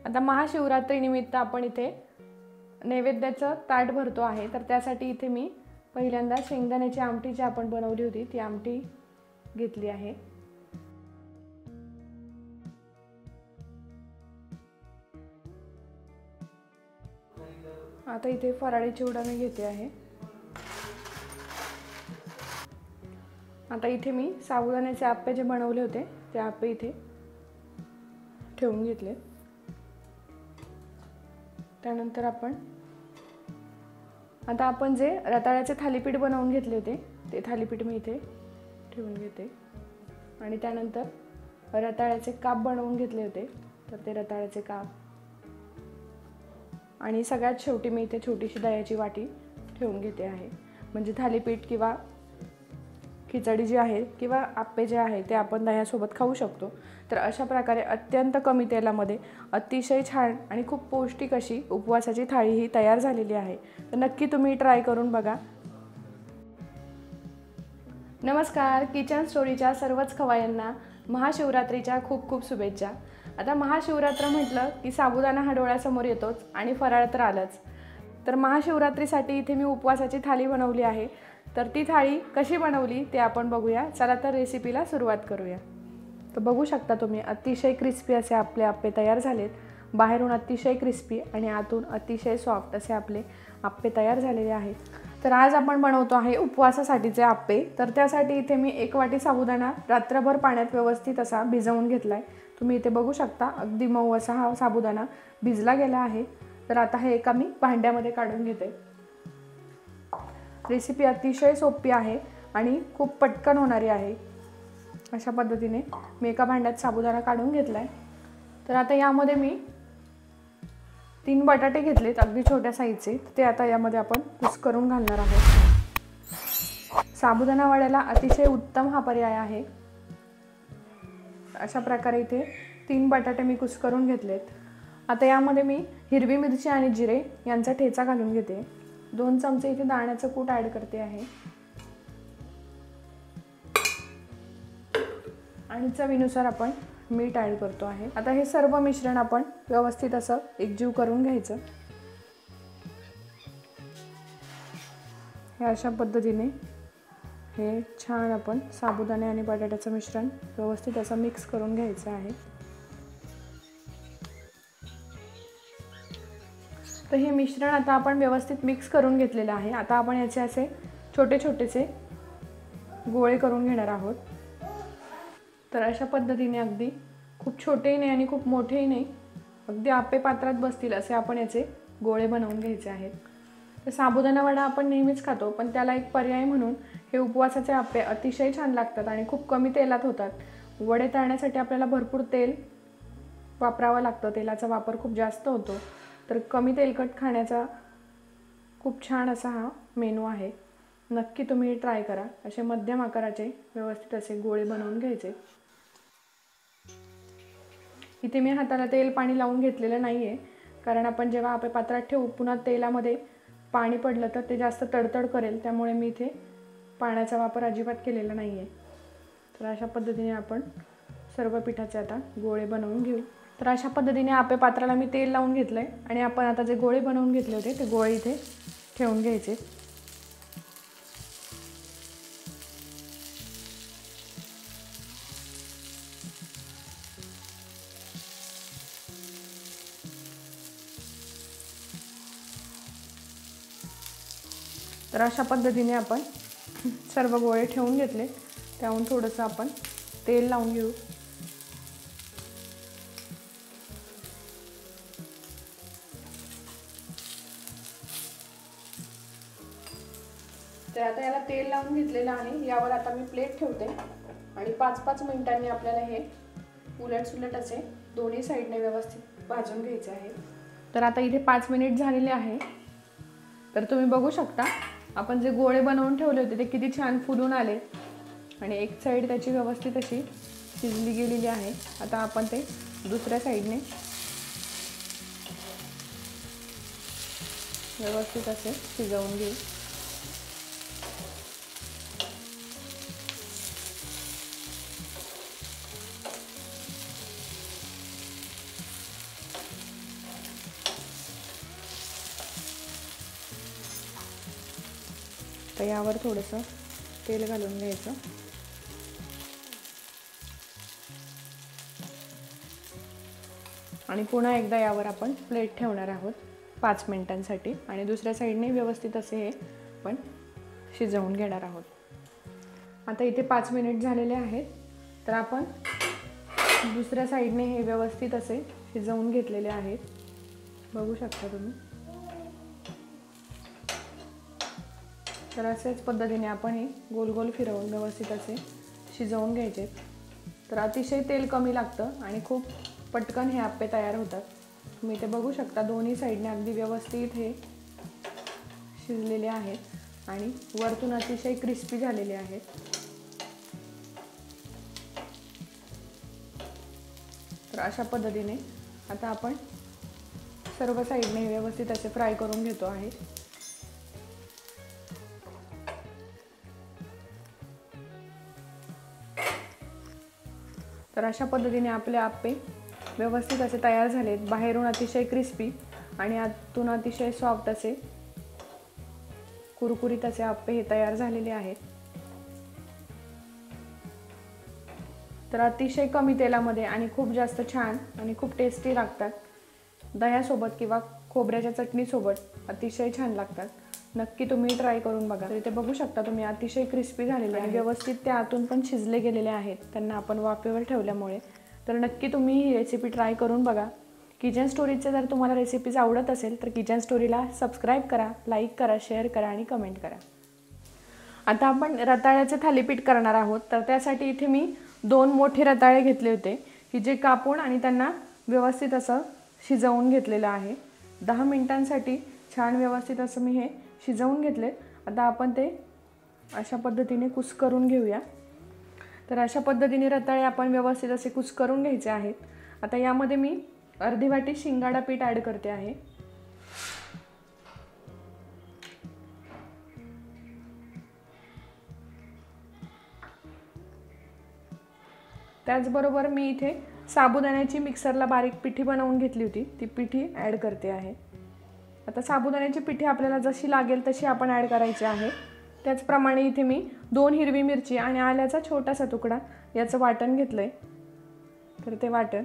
आता महाशिवरात्रीनिमित्त आपण इथे नैवेद्याचं ताट भरतो आहे, तर त्यासाठी इथे मी पहिल्यांदा शेंगदाण्याची आमटी जी आपण बनवली होती ती आमटी घेतली आहे। आता इथे फराळी चिवडा मी घेते आहे। आता इथे मी साबुदाण्याचे आप्पे जे बनवले होते ते आप्पे इथे ठेवून घेतले। त्यानंतर आता आपण जे रताळ्याचे थालीपीठ बनवून घेतले होते ते थालीपीठ मी इथे ठेवून घेते आणि त्यानंतर रताळ्याचे काप बनवून घेतले होते तर ते रताळ्याचे काप आणि सगळ्यात शेवटी मी इथे छोटीशी दह्याची वाटी ठेवून घेते आहे, म्हणजे थालीपीठ किंवा खिचडी जी आहे किंवा आप्पे जे आहे ते आपण दह्यासोबत खाऊ शकतो। तर अशा प्रकारे अत्यंत कमी तेलामध्ये अतिशय छान आणि खूप पौष्टिक अशी उपवासाची थाळी ही तयार झालेली आहे। तर नक्की तुम्ही ट्राय करून बघा। नमस्कार, किचन स्टोरीच्या सर्वच खवय्यांना महाशिवरात्रीच्या खूप खूप शुभेच्छा। आता महाशिवरात्र म्हटलं की साबुदाणा हा डोळ्यासमोर येतोच आणि फराळ तर आलंच। तर महाशिवरात्रीसाठी इथे मी उपवासाची थाळी बनवली आहे, तर ती थाळी कशी बनवली ते आपण बघूया। चला तर रेसिपीला सुरुवात करूया। तर बघू शकता तुम्ही अतिशय क्रिस्पी असे आपले आप्पे तयार झालेत। बाहेरून अतिशय क्रिस्पी आणि आतून अतिशय सॉफ्ट असे आपले आप्पे तयार झालेले आहेत। तर आज आपण बनवतो आहे उपवासासाठीचे आप्पे। तर त्यासाठी इथे मी 1 वाटी साबुदाणा रात्रभर पाण्यात व्यवस्थित असा भिजवून घेतलाय। तुम्ही इथे बघू शकता अगदी मऊ असा हा साबुदाणा भिजला गेला आहे। तर आता हे एका मी भांड्यामध्ये काढून घेते। रेसिपी अतिशय सोपी आहे आणि खूप पटकन होणारी आहे। अशा पद्धतीने मी एका भांड्यात साबुदाणा काढून घेतलाय। तर आता यामध्ये मी 3 बटाटे घेतलेत अगदी छोट्या साईजचे, ते आता यामध्ये आपण कुस्करून घालणार आहोत। साबुदाणा वड्याला अतिशय उत्तम हा पर्याय आहे। अशा प्रकारे इथे 3 बटाटे मी कुस्करून घेतलेत। आता यामध्ये मी हिरवी मिरची आणि जिरे यांचा ठेचा घालून घेते। 2 चमचे इथे दाण्याचं कूट ॲड करते आहे आणि चवीनुसार आपण मीठ ॲड करतो आहे। आता हे सर्व मिश्रण आपण व्यवस्थित असं एकजीव करून घ्यायचं। हे अशा पद्धतीने हे छान आपण साबुदाणे आणि बटाट्याचं मिश्रण व्यवस्थित असं मिक्स करून घ्यायचं आहे। तर हे मिश्रण आता आपण व्यवस्थित मिक्स करून घेतलेलं आहे। आता आपण याचे असे छोटे छोटेसे गोळे करून घेणार आहोत। तर अशा पद्धतीने अगदी खूप छोटेही नाही आणि खूप मोठेही नाही, अगदी आप्पे पात्रात बसतील असे आपण याचे गोळे बनवून घ्यायचे आहेत। तर साबुदाणा वडा आपण नेहमीच खातो, पण त्याला एक पर्याय म्हणून हे उपवासाचे आप्पे अतिशय छान लागतात आणि खूप कमी तेलात होतात। वडे तळण्यासाठी आपल्याला भरपूर तेल वापरावं लागतं, तेलाचा वापर खूप जास्त होतो। तर कमी तेलकट खाण्याचा खूप छान असा हा मेनू आहे। नक्की तुम्ही ट्राय करा। असे मध्यम आकाराचे व्यवस्थित असे गोळे बनवून घ्यायचे। इथे मी हाताला तेल पाणी लावून घेतलेलं नाही आहे, कारण आपण जेव्हा आप्पे पात्रात ठेवू पुन्हा तेलामध्ये पाणी पडलं तर ते जास्त तडतड करेल, त्यामुळे मी इथे पाण्याचा वापर अजिबात केलेला नाही आहे। तर अशा पद्धतीने आपण सर्व पिठाचे आता गोळे बनवून घेऊ। तर अशा पद्धतीने आप्पे पात्राला मी तेल लावून घेतलं आहे आणि आपण आता जे गोळे बनवून घेतले होते ते गोळे इथे ठेवून घ्यायचे। तर अशा पद्धतीने आपण सर्व गोळे ठेवून घेतले। त्याहून थोडंसं आपण तेल लावून घेऊ। तर आता याला तेल लावून घेतलेलं आहे। यावर आता मी प्लेट ठेवते आणि 5-5 मिनिटांनी आपल्याला हे उलटसुलट असे दोन्ही साईडने व्यवस्थित भाजून घ्यायचे आहे। तर आता इथे 5 मिनिट झालेले आहे। तर तुम्ही बघू शकता आपण जे गोळे बनवून ठेवले होते ते किती छान फुलून आले आणि एक साईड त्याची व्यवस्थित अशी शिजली गेलेली आहे। आता आपण ते दुसऱ्या साईडने व्यवस्थित असे शिजवून घेऊ। यावर थोडंसं तेल घालून घ्यायचं आणि पुन्हा एकदा यावर आपण प्लेट ठेवणार आहोत 5 मिनिटांसाठी आणि दुसऱ्या साईडने व्यवस्थित असे हे आपण शिजवून घेणार आहोत। आता इथे 5 मिनिट झालेले आहेत, तर आपण दुसऱ्या साईडने हे व्यवस्थित असे शिजवून घेतलेले आहेत, बघू शकता तुम्ही। तर अशाच पद्धतीने आपण हे गोल गोल फिरवून व्यवस्थित असे शिजवून घ्यायचे। तर अतिशय तेल कमी लागतं आणि खूप पटकन हे आप्पे तयार होतात। तुम्ही इथे बघू शकता दोन्ही साईडने अगदी व्यवस्थित हे शिजलेले आहेत आणि वरतून अतिशय क्रिस्पी झालेले आहेत। तर अशा पद्धतीने आता आपण सर्व साईडने व्यवस्थित असे फ्राय करून घेतो आहे। तर अशा पद्धतीने आपले आप्पे व्यवस्थित असे तयार झालेत। बाहेरून अतिशय क्रिस्पी आणि आतून अतिशय सॉफ्ट असे कुरकुरीत असे आप्पे हे तयार झालेले आहेत। तर अतिशय कमी तेलामध्ये आणि खूप जास्त छान आणि खूप टेस्टी लागतात। दह्यासोबत किंवा खोबऱ्याच्या चटणीसोबत अतिशय छान लागतात। नक्की तुम्ही ट्राय करून बघा। तर इथे बघू शकता तुम्ही अतिशय क्रिस्पी झालेले आणि व्यवस्थित ते आतून पण शिजले गेलेले आहेत त्यांना आपण वाफेवर ठेवल्यामुळे। तर नक्की तुम्ही ही रेसिपी ट्राय करून बघा। किचन स्टोरीजचे जर तुम्हाला रेसिपीज आवडत असेल तर किचन स्टोरीला सबस्क्राईब करा, लाईक करा, शेअर करा आणि कमेंट करा। आता आपण रताळ्याचे थालीपीठ करणार आहोत। तर त्यासाठी इथे मी 2 मोठे रताळे घेतले होते की जे कापून आणि त्यांना व्यवस्थित असं शिजवून घेतलेलं आहे। 10 मिनिटांसाठी छान व्यवस्थित असं मी हे शिजवून घेतले। आता आपण ते अशा पद्धतीने कुस्करून घेऊया। तर अशा पद्धतीने रताळे आपण व्यवस्थित असे कुस्करून घ्यायचे आहेत। आता यामध्ये मी अर्धी वाटी शिंगाडा पीठ ॲड करते आहे। त्याचबरोबर मी इथे साबुदाण्याची मिक्सरला बारीक पिठी बनवून घेतली होती, ती पिठी ॲड करते आहे। आता साबुदाण्याची पिठी आपल्याला जशी लागेल तशी आपण ॲड करायची आहे। त्याचप्रमाणे इथे मी 2 हिरवी मिरची आणि आल्याचा छोटासा तुकडा याचं वाटण घेतलंय। तर ते वाटण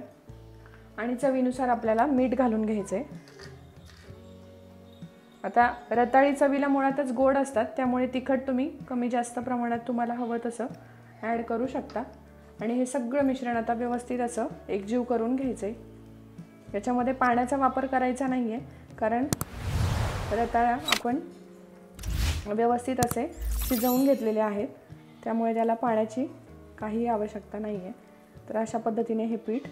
आणि चवीनुसार आपल्याला मीठ घालून घ्यायचंय। आता रताळी चवीला मुळातच गोड असतात, त्यामुळे तिखट तुम्ही कमी जास्त प्रमाणात तुम्हाला हवं तसं ॲड करू शकता। आणि हे सगळं मिश्रण आता व्यवस्थित असं एकजीव करून घ्यायचंय। याच्यामध्ये पाण्याचा वापर करायचा नाहीये, कारण रताळ्या आपण व्यवस्थित असे शिजवून घेतलेले आहेत, त्यामुळे त्याला पाण्याची काही आवश्यकता नाहीये। तर अशा पद्धतीने हे पीठ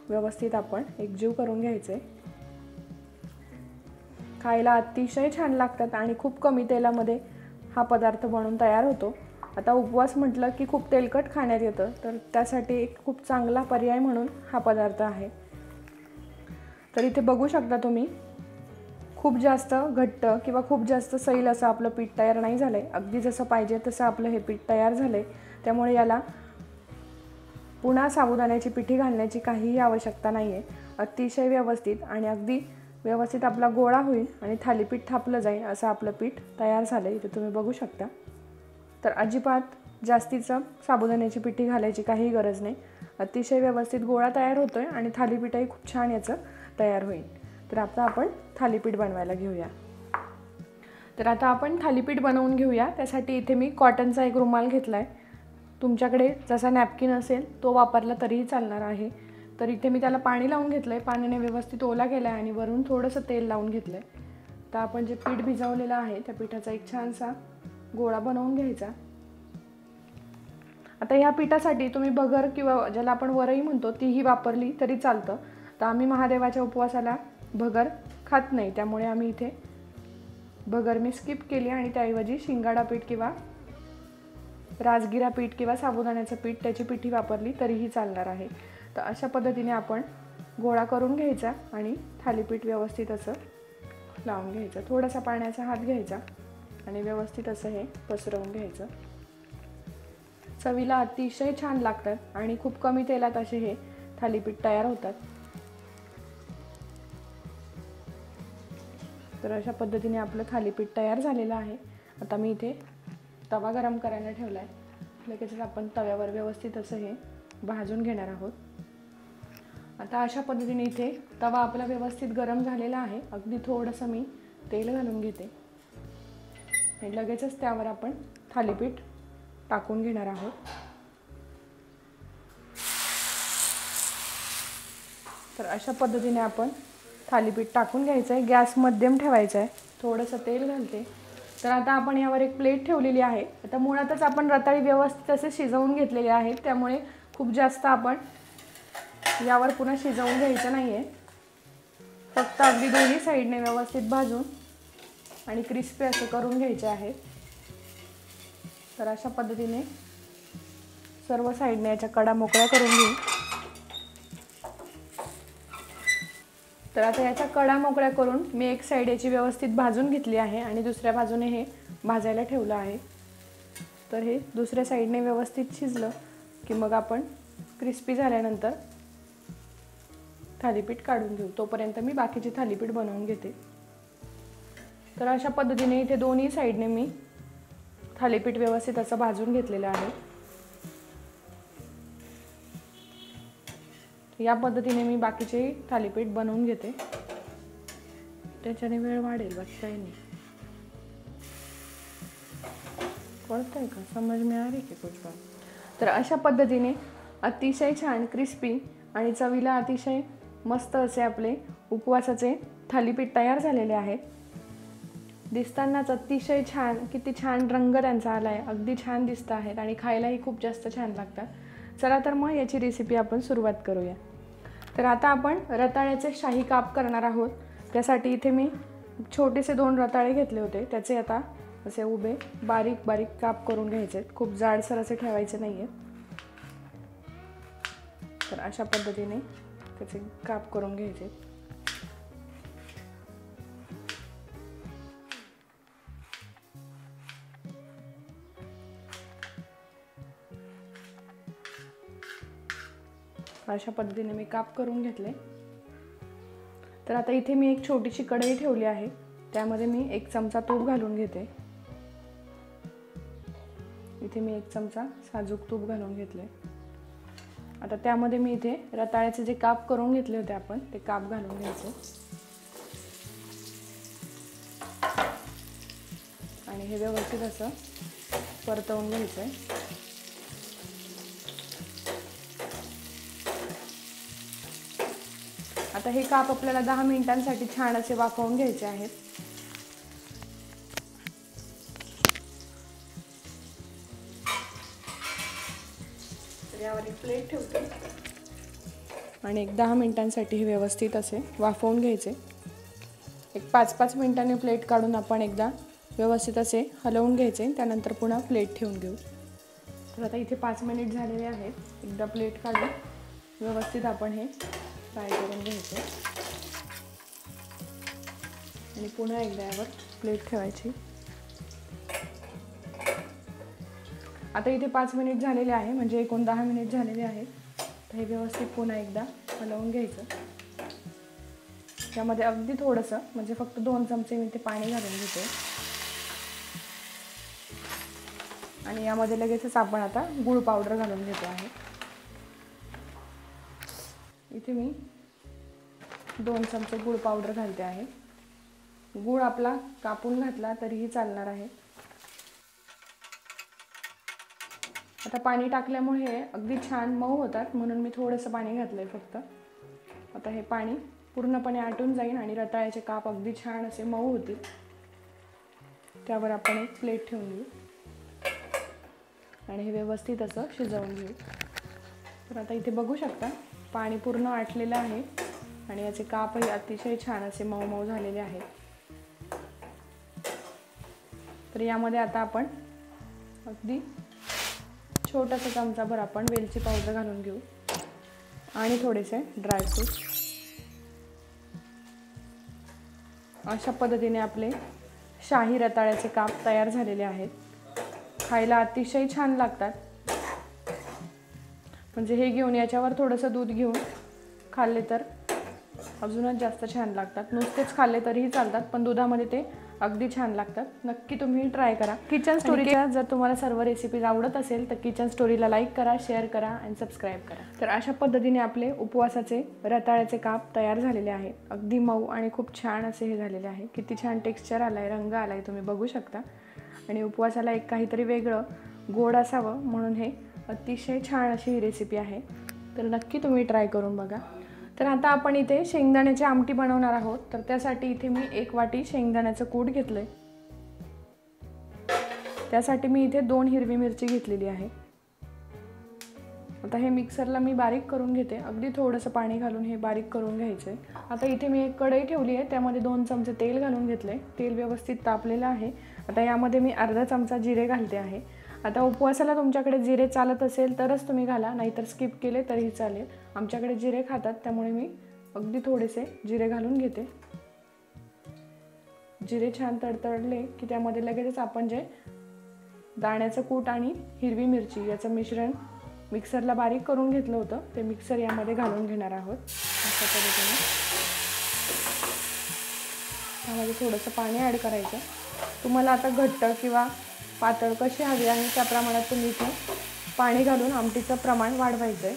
व्यवस्थित आपण एकजीव करून घ्यायचे। खायला अतिशय छान लागतात आणि खूप कमी तेलामध्ये हा पदार्थ बनवून तयार होतो। आता उपवास म्हटलं की खूप तेलकट खाण्यात येतं, तर त्यासाठी एक खूप चांगला पर्याय म्हणून हा पदार्थ आहे। तर इथे बघू शकता तुम्ही खूप जास्त घट्ट किंवा खूप जास्त सैल असं आपलं पीठ तयार नाही झालंय। अगदी जसं पाहिजे तसं आपलं हे पीठ तयार झालंय, त्यामुळे याला पुन्हा साबुदाण्याची पिठी घालण्याची काहीही आवश्यकता नाहीये। अतिशय व्यवस्थित आणि अगदी व्यवस्थित आपला गोळा होईल आणि थालीपीठ थापलं जाईल असं आपलं पीठ तयार झालंय। इथे तुम्ही बघू शकता। तर अजिबात जास्तीचं साबुदाण्याची पिठी घालायची काही गरज नाही। अतिशय व्यवस्थित गोळा तयार होतोय आणि थालीपीठही खूप छान याचं तयार होईल। तर आता आपण थालीपीठ बनवायला घेऊया। तर आता आपण थालीपीठ बनवून घेऊया। त्यासाठी इथे मी कॉटनचा एक रुमाल घेतलाय। तुमच्याकडे जसा नॅपकिन असेल तो वापरला तरीही चालणार आहे। तर इथे मी त्याला पाणी लावून घेतलंय, पाण्याने व्यवस्थित ओला केलाय आणि वरून थोडंसं तेल लावून घेतलंय। तर आपण जे पीठ भिजवलेलं आहे त्या पिठाचा एक छानसा गोळा बनवून घ्यायचा। आता ह्या पिठासाठी तुम्ही भगर किंवा ज्याला आपण वरई म्हणतो तीही वापरली तरी चालतं। तर आम्ही महादेवाच्या उपवासाला भगर खात नाही, त्यामुळे आम्ही इथे भगर मी स्किप केली आणि त्याऐवजी शिंगाडा पीठ किंवा राजगिरा पीठ किंवा साबुदाण्याचं पीठ त्याची पिठी वापरली तरीही चालणार आहे। तर अशा पद्धतीने आपण गोळा करून घ्यायचा आणि थालीपीठ व्यवस्थित असं लावून घ्यायचं। थोडासा पाण्याचा हात घ्यायचा आणि व्यवस्थित असं हे पसरवून घ्यायचं। चवीला अतिशय छान लागतात आणि खूप कमी तेलात असे हे थालीपीठ तयार होतात। तर अशा पद्धतीने आपलं थालीपीठ तयार झालेलं आहे। आता मी इथे तवा गरम करायला ठेवला आहे. लगेचच आपण तव्यावर व्यवस्थित असं हे भाजून घेणार आहोत. आता अशा पद्धतीने इथे तवा आपला व्यवस्थित गरम झालेला आहे. अगदी थोडंसं मी तेल घालून घेते आणि लगेचच त्यावर आपण थालीपीठ टाकून घेणार आहोत. तर अशा पद्धतीने आपण थालीपीठ टाकून घ्यायचं आहे. गॅस मध्यम ठेवायचा आहे. थोडंसं तेल घालते. तर आता आपण यावर एक प्लेट ठेवलेली आहे. आता मुळातच आपण रताळी व्यवस्थित असे शिजवून घेतलेले आहेत, त्यामुळे खूप जास्त आपण यावर पुन्हा शिजवून घ्यायचं नाही आहे. फक्त अगदी दोन्ही साईडने व्यवस्थित भाजून आणि क्रिस्पी असं करून घ्यायचे आहे. तर अशा पद्धतीने सर्व साईडने याच्या कडा मोकळ्या करून घेऊ. तर आता याच्या कडा मोकळ्या करून मी एक साईड याची व्यवस्थित भाजून घेतली आहे आणि दुसऱ्या बाजूने हे भाजायला ठेवलं आहे. तर हे दुसऱ्या साईडने व्यवस्थित शिजलं की मग आपण क्रिस्पी झाल्यानंतर थालीपीठ काढून घेऊ. तोपर्यंत मी बाकीचे थालीपीठ बनवून घेते. तर अशा पद्धतीने इथे दोन्ही साईडने मी थालीपीठ व्यवस्थित असं भाजून घेतलेलं आहे. या पद्धतीने मी बाकीचे थालीपीठ बनवून घेते. त्याच्याने वेळ वाढेल, बाकी काही नाही. कळतंय का? समज में आ रही की कुछ बात? तर अशा पद्धतीने अतिशय छान क्रिस्पी आणि चवीला अतिशय मस्त असे आपले उपवासाचे थालीपीठ तयार झालेले आहेत. दिसतानाच अतिशय छान, किती छान रंग त्यांचा आला आहे. अगदी छान दिसत आहेत आणि खायलाही खूप जास्त छान लागतात. चला तर मग याची रेसिपी आपण सुरुवात करूया. तर आता आपण रताळ्याचे शाही काप करणार आहोत. त्यासाठी इथे मी छोटेसे 2 रताळे घेतले होते. त्याचे आता असे उभे बारीक बारीक काप करून घ्यायचे आहेत. खूप जाडसर असे ठेवायचे नाही आहेत. तर अशा पद्धतीने त्याचे काप करून घ्यायचे. अशा पद्धतीने मी काप करून घेतले. तर आता इथे मी एक छोटीशी कढई ठेवली आहे. त्यामध्ये मी 1 चमचा तूप घालून घेते. इथे मी 1 चमचा साजूक तूप घालून घेतले. आता त्यामध्ये मी इथे रताळ्याचे जे काप करून घेतले होते आपण, ते काप घालून घ्यायचे आणि हे व्यवस्थित असं परतवून घ्यायचं आहे. आता हे काप आपल्याला 10 मिनिटांसाठी छान असे वाफवून घ्यायचे आहेत. तर यावर एक प्लेट ठेवते आणि एक 10 मिनिटांसाठी हे व्यवस्थित असे वाफवून घ्यायचे. एक 5-5 मिनिटांनी प्लेट काढून आपण एकदा व्यवस्थित असे हलवून घ्यायचे. त्यानंतर पुन्हा प्लेट ठेवून घेऊ. तर आता इथे 5 मिनिट झालेले आहेत. एकदा प्लेट काढून व्यवस्थित आपण हे फ्राय करून घ्यायचे आणि पुन्हा एकदा यावर प्लेट ठेवायची. आता इथे 5 मिनिट झालेले आहे, म्हणजे एकूण 10 मिनिट झालेले आहेत. तर हे व्यवस्थित पुन्हा एकदा हलवून घ्यायचं. त्यामध्ये अगदी थोडंसं, म्हणजे फक्त 2 चमचे मी ते पाणी घालून घेते आणि यामध्ये लगेचच आपण आता गूळ पावडर घालून घेतो आहे. इथे मी 2 चमचे गूळ पावडर घालते आहे. गूळ आपला कापून घातला तरीही चालणार आहे. आता पाणी टाकल्यामुळे हे अगदी छान मऊ होतात, म्हणून मी थोडंसं पाणी घातलंय फक्त. आता हे पाणी पूर्णपणे आटून जाईल आणि रताळ्याचे काप अगदी छान असे मऊ होतील. त्यावर आपण एक प्लेट ठेवून घेऊ आणि हे व्यवस्थित असं शिजवून घेऊ. तर आता इथे बघू शकता पाणी पूर्ण आटलेलं आहे आणि याचे कापही अतिशय छान असे मऊ मऊ झालेले आहेत. तर यामध्ये आता आपण अगदी छोटासा चमचाभर आपण वेलची पावडर घालून घेऊ आणि थोडेसे ड्रायफ्रूट. अशा पद्धतीने आपले शाही रताळ्याचे काप तयार झालेले आहेत. खायला अतिशय छान लागतात. म्हणजे हे घेऊन याच्यावर थोडंसं दूध घेऊन खाल्ले तर अजूनच जास्त छान लागतात. नुसतेच खाल्ले तरीही चालतात, पण दुधामध्ये ते अगदी छान लागतात. नक्की तुम्ही ट्राय करा. किचन स्टोरीच्या जर तुम्हाला सर्व रेसिपीज आवडत असेल तर किचन स्टोरीला लाईक करा, शेअर करा आणि सबस्क्राईब करा. तर अशा पद्धतीने आपले उपवासाचे रताळ्याचे काप तयार झालेले आहेत. अगदी मऊ आणि खूप छान असे हे झालेले आहे. किती छान टेक्स्चर आलाय, रंग आलाय, तुम्ही बघू शकता. आणि उपवासाला एक काहीतरी वेगळं गोड असावं म्हणून हे अतिशय छान अशी ही रेसिपी आहे. तर नक्की तुम्ही ट्राय करून बघा. तर आता आपण इथे शेंगदाण्याची आमटी बनवणार आहोत. तर त्यासाठी इथे मी 1 वाटी शेंगदाण्याचं कूट घेतलंय. त्यासाठी मी इथे 2 हिरवी मिरची घेतलेली आहे. आता हे मिक्सरला मी बारीक करून घेते. अगदी थोडंसं पाणी घालून हे बारीक करून घ्यायचं आहे. आता इथे मी एक कढई ठेवली आहे, त्यामध्ये 2 चमचे तेल घालून घेतले. तेल व्यवस्थित तापलेलं आहे. आता यामध्ये मी अर्धा चमचा जिरे घालते आहे. आता उपवासाला तुमच्याकडे जिरे चालत असेल तरच तुम्ही घाला, नाहीतर स्किप केले तरीही चालेल. आमच्याकडे जिरे खातात त्यामुळे मी अगदी थोडेसे जिरे घालून घेते. जिरे छान तडतडले की त्यामध्ये लगेचच आपण जे दाण्याचं कूट आणि हिरवी मिरची याचं मिश्रण मिक्सरला बारीक करून घेतलं होतं ते मिक्सर यामध्ये घालून घेणार आहोत. अशा पद्धतीने त्यामध्ये थोडंसं पाणी ॲड करायचं. तुम्हाला आता घट्ट किंवा पातळ कशी हवी आहे त्या प्रमाणात तुम्ही इथे पाणी घालून आमटीचं प्रमाण वाढवायचं आहे.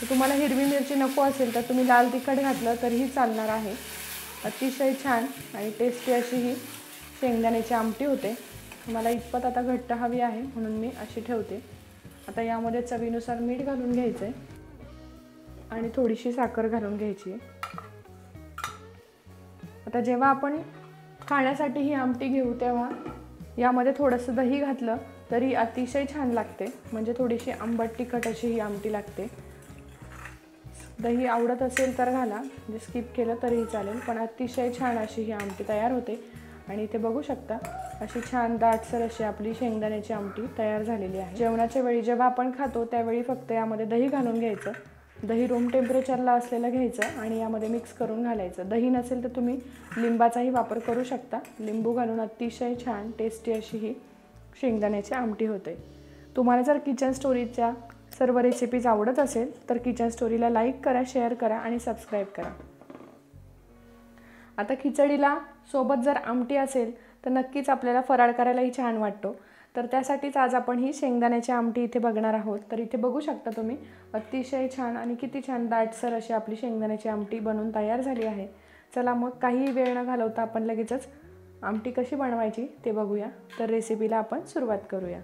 तर तुम्हाला हिरवी मिरची नको असेल तर तुम्ही लाल तिखट घातलं तरीही चालणार आहे. अतिशय छान आणि टेस्टी अशी ही शेंगदाण्याची आमटी होते. मला इतपत आता घट्ट हवी आहे म्हणून मी अशी ठेवते. आता यामध्ये चवीनुसार मीठ घालून घ्यायचं आहे आणि थोडीशी साखर घालून घ्यायची आहे. आता जेव्हा आपण खाण्यासाठी ही आमटी घेऊ तेव्हा यामध्ये थोडंसं दही घातलं तरी अतिशय छान लागते. म्हणजे थोडीशी आंबट तिखट अशी ही आमटी लागते. दही आवडत असेल तर घाला, म्हणजे स्किप केलं तरीही चालेल. पण अतिशय छान अशी ही आमटी तयार होते. आणि इथे बघू शकता अशी छान दाटसर अशी आपली शेंगदाण्याची आमटी तयार झालेली आहे. जेवणाच्या वेळी जेव्हा आपण खातो त्यावेळी फक्त यामध्ये दही घालून घ्यायचं. दही रूम टेम्परेचरला असलेलं घ्यायचं आणि यामध्ये मिक्स करून घालायचं. दही नसेल तर तुम्ही लिंबाचाही वापर करू शकता. लिंबू घालून अतिशय छान टेस्टी अशी ही शेंगदाण्याची आमटी होते. तुम्हाला जर किचन स्टोरीच्या सर्व रेसिपीज आवडत असेल तर किचन स्टोरीला लाईक करा, शेअर करा आणि सबस्क्राईब करा. आता खिचडीला सोबत जर आमटी असेल तर नक्कीच आपल्याला फराळ करायलाही छान वाटतो. तर त्यासाठीच आज आपण ही शेंगदाण्याची आमटी इथे बघणार आहोत. तर इथे बघू शकता तुम्ही अतिशय छान आणि किती छान दाटसर अशी आपली शेंगदाण्याची आमटी बनवून तयार झाली आहे. चला मग काही वेळ न घालवता आपण लगेचच आमटी कशी बनवायची ते बघूया. तर रेसिपीला आपण सुरुवात करूया.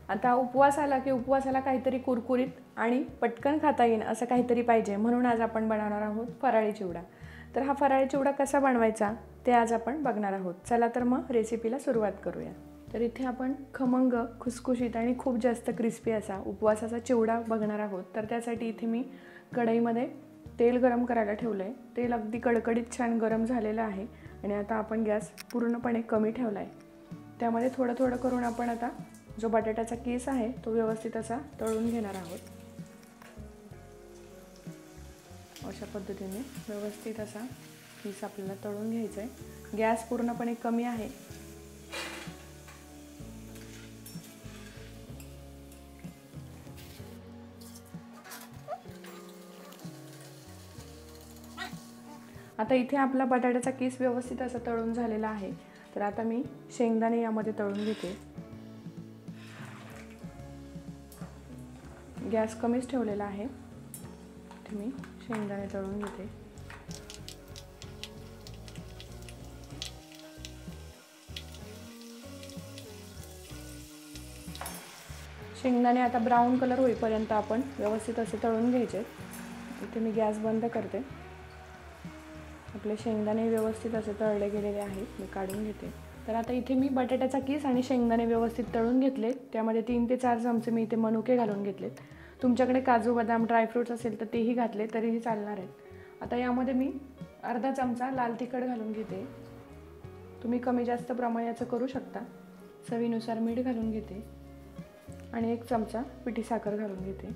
आता उपवास आला की उपवासाला काहीतरी कुरकुरीत आणि पटकन खाता येईल असं काहीतरी पाहिजे, म्हणून आज आपण बनवणार आहोत फराळी चिवडा. तर हा फराळी चिवडा कसा बनवायचा ते आज आपण बघणार आहोत. चला तर मग रेसिपीला सुरुवात करूया. तर इथे आपण खमंग, खुसखुशीत आणि खूप जास्त क्रिस्पी असा उपवासाचा चिवडा बघणार आहोत. तर त्यासाठी इथे मी कढईमध्ये तेल गरम करायला ठेवलं आहे. तेल अगदी कडकडीत छान गरम झालेलं आहे आणि आता आपण गॅस पूर्णपणे कमी ठेवला आहे. त्यामध्ये थोडं थोडं करून आपण आता जो बटाट्याचा किस आहे तो व्यवस्थित असा तळून घेणार आहोत. अशा पद्धतीने व्यवस्थित असा किस आपल्याला तळून घ्यायचा आहे. गॅस पूर्णपणे कमी आहे. आता इथे आपला बटाट्याचा किस व्यवस्थित असा तळून झालेला आहे. तर आता मी शेंगदाणे यामध्ये तळून घेते. गॅस कमीच ठेवलेला आहे. इथे मी शेंगदाणे तळून घेते. शेंगदाणे आता ब्राऊन कलर होईपर्यंत आपण व्यवस्थित असे तळून घ्यायचे. इथे मी गॅस बंद करते. आपले शेंगदाणे व्यवस्थित असे तळले गेलेले आहेत. मी काढून घेते. तर आता इथे मी बटाट्याचा किस आणि शेंगदाणे व्यवस्थित तळून घेतले. त्यामध्ये 3 ते 4 चमचे मी इथे मनुके घालून घेतलेत. तुमच्याकडे काजू, बदाम, ड्रायफ्रूट्स असेल तर तेही घातले तरीही चालणार आहेत. आता यामध्ये मी अर्धा चमचा लाल तिखट घालून घेते. तुम्ही कमी जास्त प्रमाण याचं करू शकता. चवीनुसार मीठ घालून घेते आणि 1 चमचा पिठी साखर घालून घेते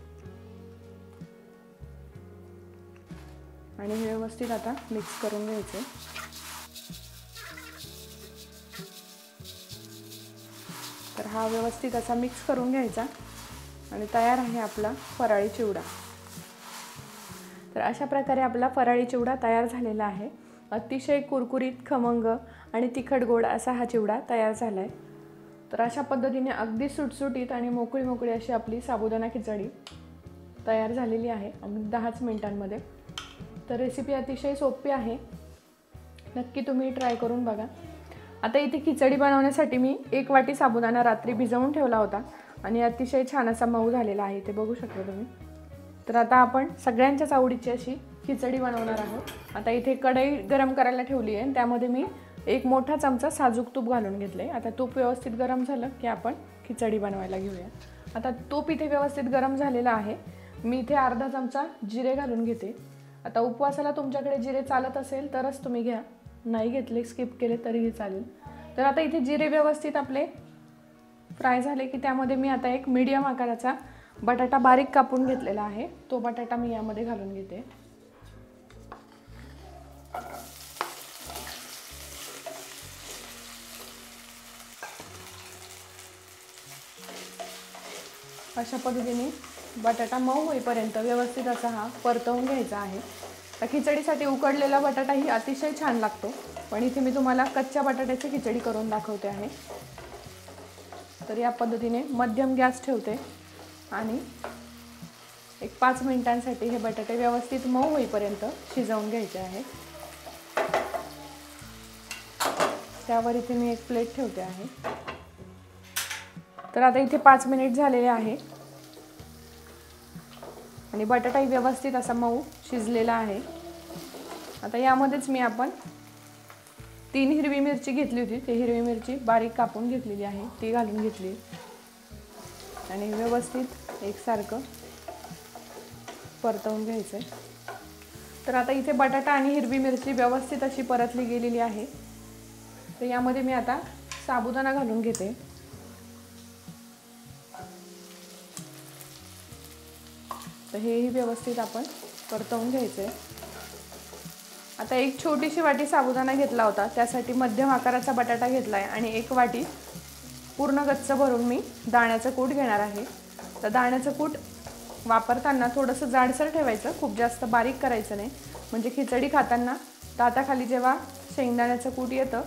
आणि हे व्यवस्थित आता मिक्स करून घ्यायचे. तर हा व्यवस्थित असा मिक्स करून घ्यायचा आणि तयार आहे आपला फराळी चिवडा. तर अशा प्रकारे आपला फराळी चिवडा तयार झालेला आहे। अतिशय कुरकुरीत, खमंग आणि तिखट गोड असा हा चिवडा तयार झाला आहे। तर अशा पद्धतीने अगदी सुटसुटीत आणि मोकळी मोकळी अशी आपली साबुदाणा खिचडी तयार झालेली आहे अगदी 10च मिनिटांमध्ये। तर रेसिपी अतिशय सोपी आहे, नक्की तुम्ही ट्राय करून बघा। आता इथे खिचडी बनवण्यासाठी मी 1 वाटी साबुदाणा रात्री भिजवून ठेवला होता आणि अतिशय छान असा मऊ झालेला आहे, ते बघू शकता तुम्ही। तर आता आपण सगळ्यांच्याच आवडीची अशी खिचडी बनवणार आहोत। आता इथे कढई गरम करायला ठेवली आहे, त्यामध्ये मी 1 मोठा चमचा साजूक तूप घालून घेतले। आता तूप व्यवस्थित गरम झालं की आपण खिचडी बनवायला घेऊया। आता तूप इथे व्यवस्थित गरम झालेलं आहे। मी इथे अर्धा चमचा जिरे घालून घेते। आता उपवासाला तुमच्याकडे जिरे चालत असेल तरच तुम्ही घ्या, नाही घेतले स्किप केले तरीही चालेल। तर आता इथे जिरे व्यवस्थित आपले फ्राय झाले की त्यामध्ये मी आता एक मीडियम आकाराचा बटाटा बारीक कापून घेतलेला आहे, तो बटाटा मी यामध्ये घालून घेते। अशा पद्धतीने बटाटा मऊ होईपर्यंत व्यवस्थित असा हा परतवून घ्यायचा आहे। तर खिचडीसाठी उकडलेला बटाटा ही अतिशय छान लागतो, पण इथे मी तुम्हाला कच्च्या बटाट्याची खिचडी करून दाखवते आहे। तर या पद्धतीने मध्यम गॅस ठेवते आणि 5 मिनिटांसाठी हे बटाटे व्यवस्थित मऊ होईपर्यंत शिजवून घ्यायचे आहे। त्यावर इथे मी एक प्लेट ठेवते आहे। तर आता इथे 5 मिनिट झालेले आहे आणि बटाटाही व्यवस्थित असा मऊ शिजलेला आहे। आता यामध्येच मी आपण 3 हिरवी मिरची घेतली होती, ती हिरवी मिरची बारीक कापून घेतलेली आहे, ती घालून घेतली आणि व्यवस्थित एकसारखं परतवून घ्यायचं। तर आता इथे बटाटा आणि हिरवी मिरची व्यवस्थित अशी परतली गेलेली आहे। तर यामध्ये मी आता साबुदाणा घालून घेते। तर हेही व्यवस्थित आपण परतवून घ्यायचे। आता एक छोटीशी वाटी साबुदाणा घेतला होता, त्यासाठी मध्यम आकाराचा बटाटा घेतलाय आणि 1 वाटी पूर्ण गच्च भरून मी दाण्याचं कूट घेणार आहे। तर दाण्याचं कूट वापरताना थोडंसं जाडसर ठेवायचं, खूप जास्त बारीक करायचं नाही, म्हणजे खिचडी खाताना दाताखाली जेव्हा शेंगदाण्याचं कूट येतं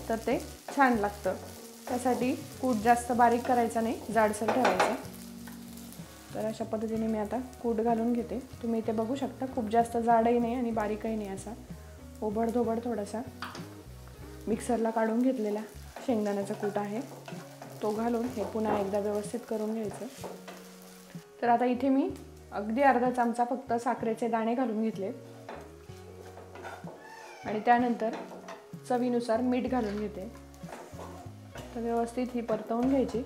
तर ते छान लागतं। त्यासाठी कूट जास्त बारीक करायचं नाही, जाडसर ठेवायचं। तर अशा पद्धतीने मी आता कूट घालून घेते। तुम्ही इथे बघू शकता, खूप जास्त जाडही नाही आणि बारीकही नाही, असा ओबडधोबड थोडासा मिक्सरला काढून घेतलेला शेंगदाण्याचा कूट आहे, तो घालून हे पुन्हा एकदा व्यवस्थित करून घ्यायचं। तर आता इथे मी अगदी अर्धा चमचा फक्त साखरेचे दाणे घालून घेतले आणि त्यानंतर चवीनुसार मीठ घालून घेते। तर व्यवस्थित ही परतवून घ्यायची।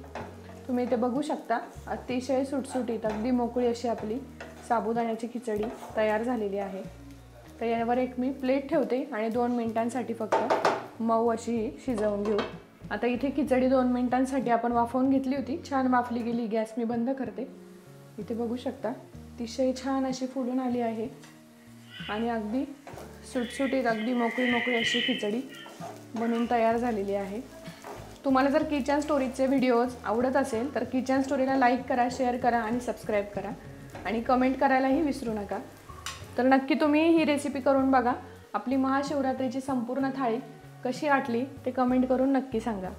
तुम्ही इथे बघू शकता, अतिशय सुटसुटीत अगदी मोकळी अशी आपली साबुदाण्याची खिचडी तयार झालेली आहे। तर यावर एक मी प्लेट ठेवते आणि 2 मिनिटांसाठी फक्त मऊ अशी शिजवून घेऊ। आता इथे खिचडी 2 मिनिटांसाठी आपण वाफवून घेतली होती, छान वाफली गेली। गॅस मी बंद करते। इथे बघू शकता, अतिशय छान अशी फुलून आली आहे आणि अगदी सुटसुटीत अगदी मोकळी अशी खिचडी बनवून तयार झालेली आहे। तुम्हाला जर किचन स्टोरीजचे व्हिडिओज आवडत असेल तर किचन स्टोरीला लाईक करा, शेअर करा आणि सबस्क्राईब करा आणि कमेंट करायलाही विसरू नका। तर नक्की तुम्ही ही रेसिपी करून बघा। आपली महाशिवरात्रीची संपूर्ण थाळी कशी वाटली ते कमेंट करून नक्की सांगा।